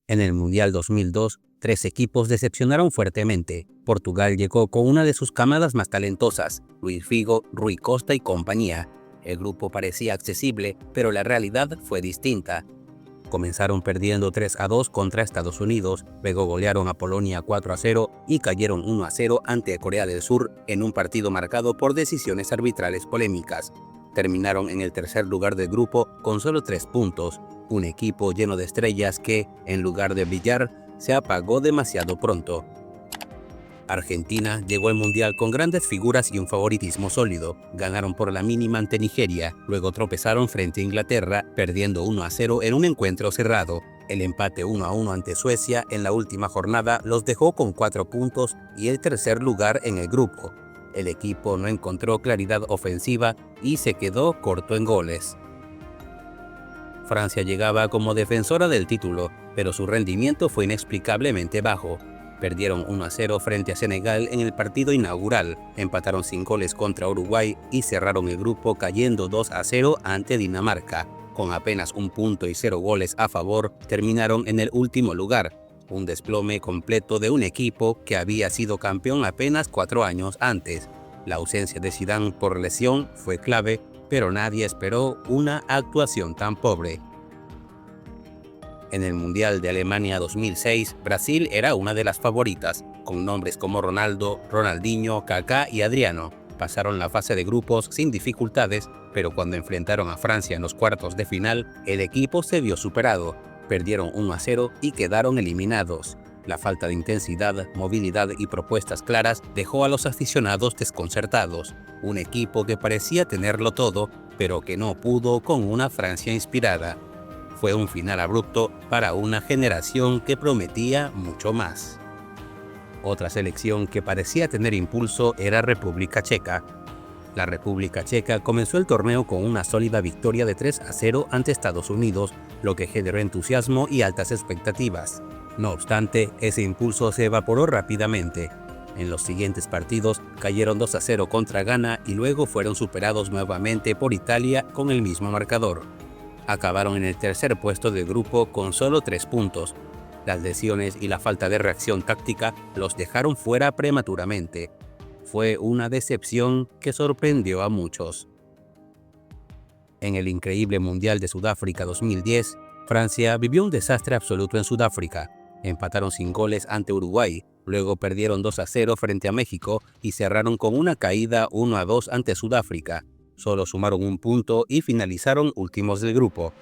En el Mundial 2002, 3 equipos decepcionaron fuertemente. Portugal llegó con una de sus camadas más talentosas, Luis Figo, Rui Costa y compañía. El grupo parecía accesible, pero la realidad fue distinta. Comenzaron perdiendo 3-2 contra Estados Unidos, luego golearon a Polonia 4-0 y cayeron 1-0 ante Corea del Sur en un partido marcado por decisiones arbitrales polémicas. Terminaron en el tercer lugar del grupo con solo 3 puntos, un equipo lleno de estrellas que, en lugar de brillar, se apagó demasiado pronto. Argentina llegó al Mundial con grandes figuras y un favoritismo sólido. Ganaron por la mínima ante Nigeria, luego tropezaron frente a Inglaterra, perdiendo 1-0 en un encuentro cerrado. El empate 1-1 ante Suecia en la última jornada los dejó con 4 puntos y el tercer lugar en el grupo. El equipo no encontró claridad ofensiva y se quedó corto en goles. Francia llegaba como defensora del título, pero su rendimiento fue inexplicablemente bajo. Perdieron 1-0 frente a Senegal en el partido inaugural, empataron sin goles contra Uruguay y cerraron el grupo cayendo 2-0 ante Dinamarca. Con apenas 1 punto y 0 goles a favor, terminaron en el último lugar, un desplome completo de un equipo que había sido campeón apenas 4 años antes. La ausencia de Zidane por lesión fue clave, pero nadie esperó una actuación tan pobre. En el Mundial de Alemania 2006, Brasil era una de las favoritas, con nombres como Ronaldo, Ronaldinho, Kaká y Adriano. Pasaron la fase de grupos sin dificultades, pero cuando enfrentaron a Francia en los cuartos de final, el equipo se vio superado. Perdieron 1-0 y quedaron eliminados. La falta de intensidad, movilidad y propuestas claras dejó a los aficionados desconcertados. Un equipo que parecía tenerlo todo, pero que no pudo con una Francia inspirada. Fue un final abrupto para una generación que prometía mucho más. Otra selección que parecía tener impulso era República Checa. La República Checa comenzó el torneo con una sólida victoria de 3-0 ante Estados Unidos, lo que generó entusiasmo y altas expectativas. No obstante, ese impulso se evaporó rápidamente. En los siguientes partidos cayeron 2-0 contra Ghana y luego fueron superados nuevamente por Italia con el mismo marcador. Acabaron en el tercer puesto del grupo con solo 3 puntos. Las lesiones y la falta de reacción táctica los dejaron fuera prematuramente. Fue una decepción que sorprendió a muchos. En el increíble Mundial de Sudáfrica 2010, Francia vivió un desastre absoluto en Sudáfrica. Empataron sin goles ante Uruguay, luego perdieron 2-0 frente a México y cerraron con una caída 1-2 ante Sudáfrica. Solo sumaron 1 punto y finalizaron últimos del grupo.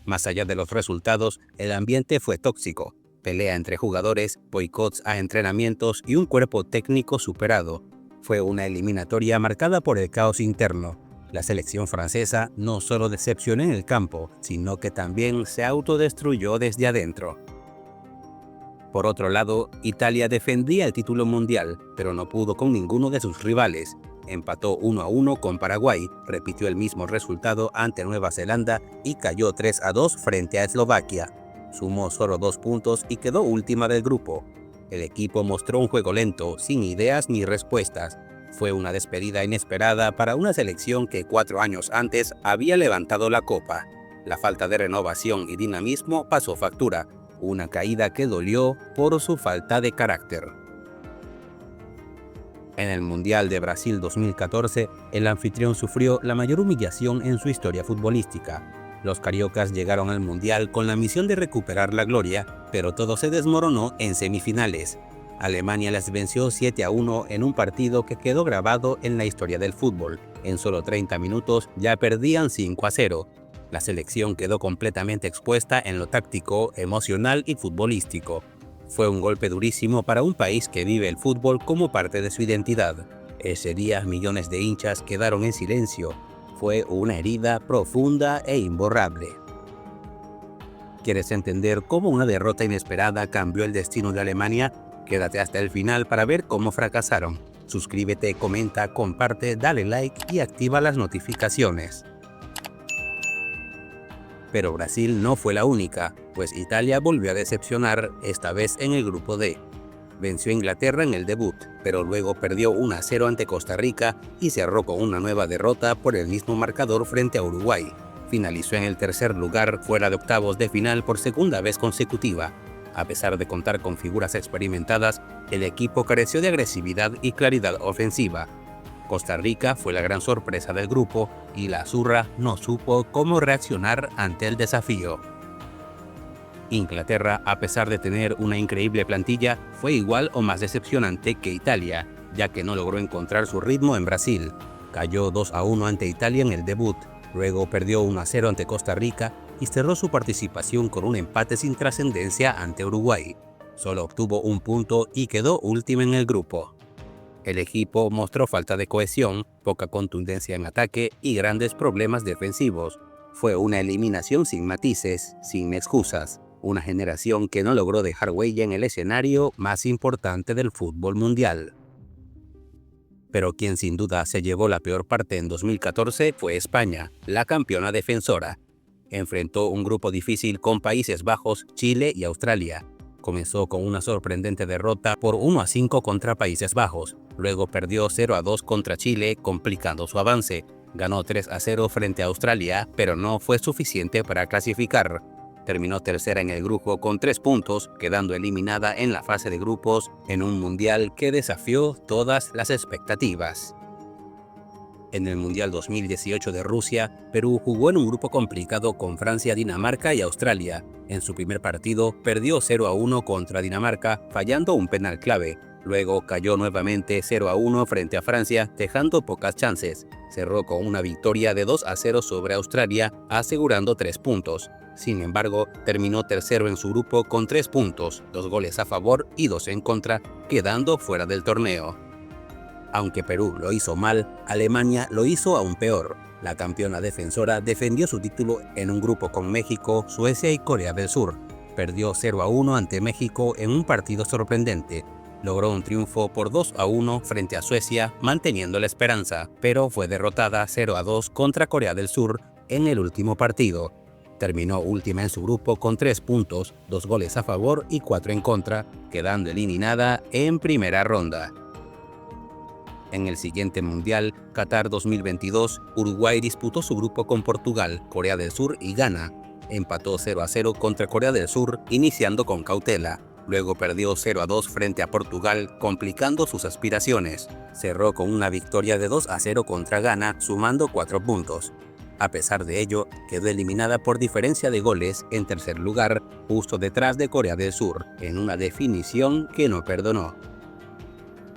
Más allá de los resultados, el ambiente fue tóxico. Pelea entre jugadores, boicots a entrenamientos y un cuerpo técnico superado. Fue una eliminatoria marcada por el caos interno. La selección francesa no solo decepcionó en el campo, sino que también se autodestruyó desde adentro. Por otro lado, Italia defendía el título mundial, pero no pudo con ninguno de sus rivales. Empató 1-1 con Paraguay, repitió el mismo resultado ante Nueva Zelanda y cayó 3-2 frente a Eslovaquia. Sumó solo 2 puntos y quedó última del grupo. El equipo mostró un juego lento, sin ideas ni respuestas. Fue una despedida inesperada para una selección que 4 años antes había levantado la copa. La falta de renovación y dinamismo pasó factura, una caída que dolió por su falta de carácter. En el Mundial de Brasil 2014, el anfitrión sufrió la mayor humillación en su historia futbolística. Los cariocas llegaron al Mundial con la misión de recuperar la gloria, pero todo se desmoronó en semifinales. Alemania les venció 7-1 en un partido que quedó grabado en la historia del fútbol. En solo 30 minutos ya perdían 5-0. La selección quedó completamente expuesta en lo táctico, emocional y futbolístico. Fue un golpe durísimo para un país que vive el fútbol como parte de su identidad. Ese día millones de hinchas quedaron en silencio. Fue una herida profunda e imborrable. ¿Quieres entender cómo una derrota inesperada cambió el destino de Alemania? Quédate hasta el final para ver cómo fracasaron. Suscríbete, comenta, comparte, dale like y activa las notificaciones. Pero Brasil no fue la única, pues Italia volvió a decepcionar, esta vez en el grupo D. Venció a Inglaterra en el debut, pero luego perdió 1-0 ante Costa Rica y cerró con una nueva derrota por el mismo marcador frente a Uruguay. Finalizó en el tercer lugar fuera de octavos de final por segunda vez consecutiva. A pesar de contar con figuras experimentadas, el equipo careció de agresividad y claridad ofensiva. Costa Rica fue la gran sorpresa del grupo y la Azurra no supo cómo reaccionar ante el desafío. Inglaterra, a pesar de tener una increíble plantilla, fue igual o más decepcionante que Italia, ya que no logró encontrar su ritmo en Brasil. Cayó 2-1 ante Italia en el debut, luego perdió 1-0 ante Costa Rica y cerró su participación con un empate sin trascendencia ante Uruguay. Solo obtuvo un punto y quedó última en el grupo. El equipo mostró falta de cohesión, poca contundencia en ataque y grandes problemas defensivos. Fue una eliminación sin matices, sin excusas. Una generación que no logró dejar huella en el escenario más importante del fútbol mundial. Pero quien sin duda se llevó la peor parte en 2014 fue España, la campeona defensora. Enfrentó un grupo difícil con Países Bajos, Chile y Australia. Comenzó con una sorprendente derrota por 1-5 contra Países Bajos, luego perdió 0-2 contra Chile, complicando su avance. Ganó 3-0 frente a Australia, pero no fue suficiente para clasificar. Terminó tercera en el grupo con 3 puntos, quedando eliminada en la fase de grupos en un mundial que desafió todas las expectativas. En el Mundial 2018 de Rusia, Perú jugó en un grupo complicado con Francia, Dinamarca y Australia. En su primer partido, perdió 0-1 contra Dinamarca, fallando un penal clave. Luego cayó nuevamente 0-1 frente a Francia, dejando pocas chances. Cerró con una victoria de 2-0 sobre Australia, asegurando 3 puntos. Sin embargo, terminó tercero en su grupo con 3 puntos, 2 goles a favor y 2 en contra, quedando fuera del torneo. Aunque Perú lo hizo mal, Alemania lo hizo aún peor. La campeona defensora defendió su título en un grupo con México, Suecia y Corea del Sur. Perdió 0-1 ante México en un partido sorprendente. Logró un triunfo por 2-1 frente a Suecia, manteniendo la esperanza, pero fue derrotada 0-2 contra Corea del Sur en el último partido. Terminó última en su grupo con 3 puntos, 2 goles a favor y 4 en contra, quedando eliminada en primera ronda. En el siguiente Mundial, Qatar 2022, Uruguay disputó su grupo con Portugal, Corea del Sur y Ghana. Empató 0-0 contra Corea del Sur, iniciando con cautela. Luego perdió 0-2 frente a Portugal, complicando sus aspiraciones. Cerró con una victoria de 2-0 contra Ghana, sumando 4 puntos. A pesar de ello, quedó eliminada por diferencia de goles en tercer lugar, justo detrás de Corea del Sur, en una definición que no perdonó.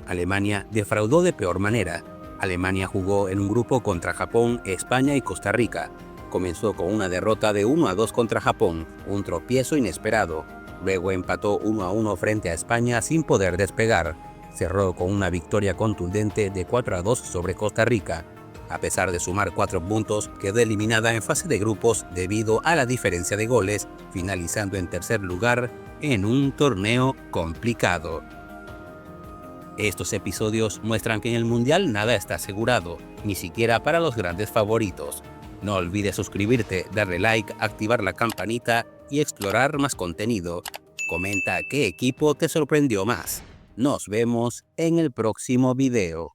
Alemania defraudó de peor manera. Alemania jugó en un grupo contra Japón, España y Costa Rica. Comenzó con una derrota de 1-2 contra Japón, un tropiezo inesperado. Luego empató 1-1 frente a España sin poder despegar. Cerró con una victoria contundente de 4-2 sobre Costa Rica. A pesar de sumar 4 puntos, quedó eliminada en fase de grupos debido a la diferencia de goles, finalizando en tercer lugar en un torneo complicado. Estos episodios muestran que en el Mundial nada está asegurado, ni siquiera para los grandes favoritos. No olvides suscribirte, darle like, activar la campanita y explorar más contenido. Comenta qué equipo te sorprendió más. Nos vemos en el próximo video.